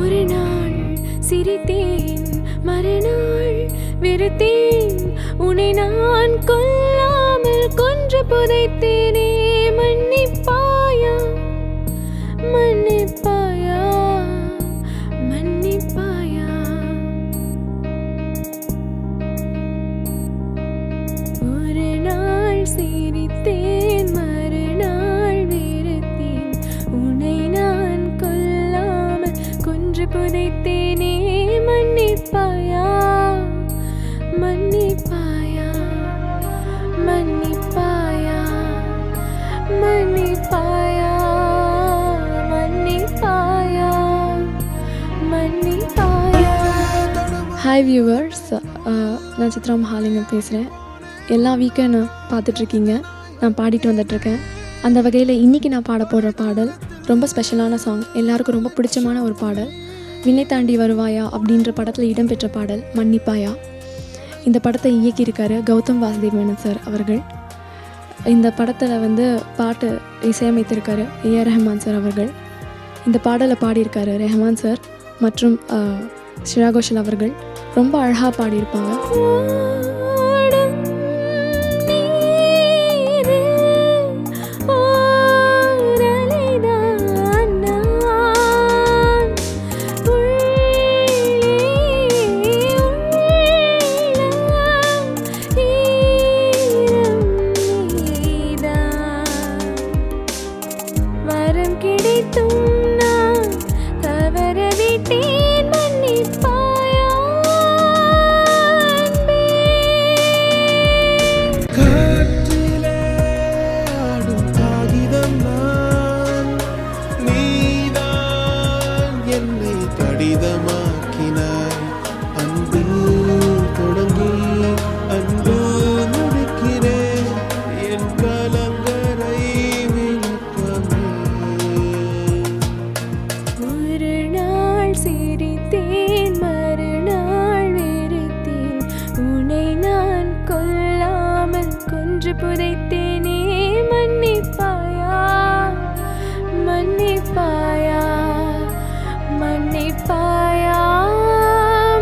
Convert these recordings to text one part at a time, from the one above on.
ஒரு நாள் சிரித்தேன், மறுநாள் வெறுத்தேன். உன்னை நான் கொல்லாமல் கொன்று புதைத்தேனே. மன்னிப்பாயா, மன்னிப்பாயா, மன்னிப்பாயா. ஒரு நாள் சிரித்தேன், மறுநாள் வெறுத்தேன். உன்னை நான் கொல்லாமல் கொன்று புதைத்தேனே. மன்னிப்பாயா, மன்னிப்பாயா, மன்னிப்பாயா, மன்னிப்பாயா, மன்னிப்பாயா, மன்னிப்பாயா. ஹாய் வியூவர்ஸ், நான் சித்ரா மகாலிங்கம் பேசுகிறேன். எல்லா வீக்கும் பார்த்துட்ருக்கீங்க, நான் பாடிட்டு வந்துட்டுருக்கேன். அந்த வகையில் இன்றைக்கி நான் பாட போடுற பாடல் ரொம்ப ஸ்பெஷலான சாங், எல்லாருக்கும் ரொம்ப பிடிச்சமான ஒரு பாடல். விண்ணை தாண்டி வருவாயா அப்படின்ற படத்தில் இடம்பெற்ற பாடல் மன்னிப்பாயா. இந்த படத்தை இயக்கியிருக்காரு கௌதம் வாசுதேவ் மேனன் சார் அவர்கள். இந்த படத்தில் பாட்டு இசையமைத்திருக்காரு ஏஆர் ரஹ்மான் சார் அவர்கள். இந்த பாடலை பாடியிருக்காரு ரஹ்மான் சார் மற்றும் ஸ்ரேயா கோஷல் அவர்கள். ரொம்ப அழகாக பாடியிருப்பாங்க. புதைத்தேனே. மன்னிப்பாயா, மன்னிப்பாயா, மன்னிப்பாயா,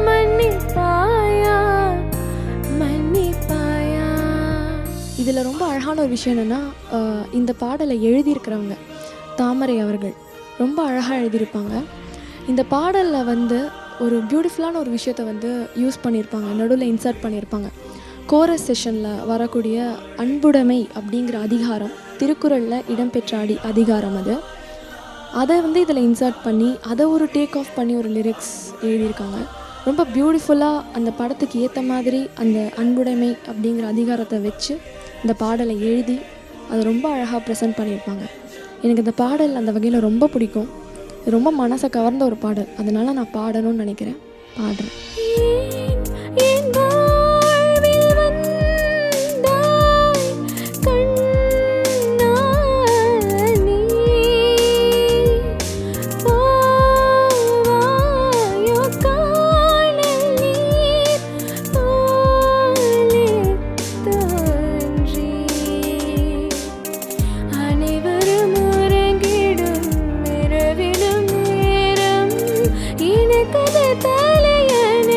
மன்னிப்பாயா, மன்னிப்பாயா. இதில் ரொம்ப அழகான ஒரு விஷயம் என்னென்னா, இந்த பாடலை எழுதியிருக்கிறவங்க தாமரை அவர்கள் ரொம்ப அழகாக எழுதியிருப்பாங்க. இந்த பாடலில் ஒரு பியூட்டிஃபுல்லான ஒரு விஷயத்தை யூஸ் பண்ணியிருப்பாங்க, நடுவில் இன்சர்ட் பண்ணியிருப்பாங்க. கோரஸ் செஷனில் வரக்கூடிய அன்புடைமை அப்படிங்கிற அதிகாரம் திருக்குறளில் இடம்பெற்ற அதிகாரம் அதை இதில் இன்சர்ட் பண்ணி அதை ஒரு டேக் ஆஃப் பண்ணி ஒரு லிரிக்ஸ் எழுதியிருக்காங்க. ரொம்ப பியூட்டிஃபுல்லாக அந்த படத்துக்கு ஏற்ற மாதிரி அந்த அன்புடைமை அப்படிங்கிற அதிகாரத்தை வச்சு இந்த பாடலை எழுதி அதை ரொம்ப அழகாக ப்ரெசென்ட் பண்ணியிருப்பாங்க. எனக்கு இந்த பாடல் அந்த வகையில் ரொம்ப பிடிக்கும். ரொம்ப மனசை கவர்ந்த ஒரு பாடல், அதனால் நான் பாடணும்னு நினைக்கிறேன், பாடுறேன். தலையணை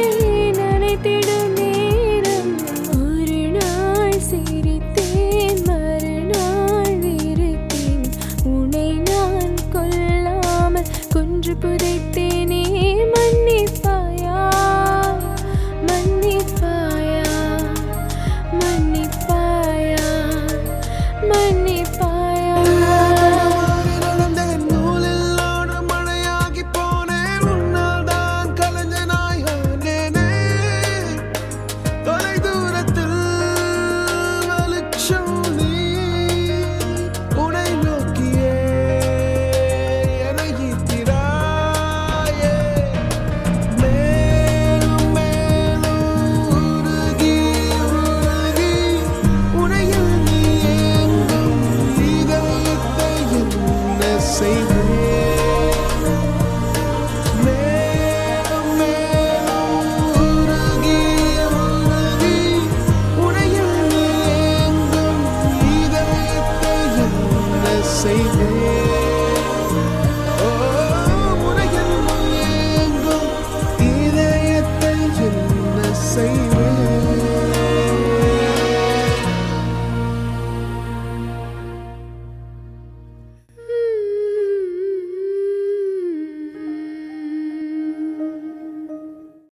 செய்வார்.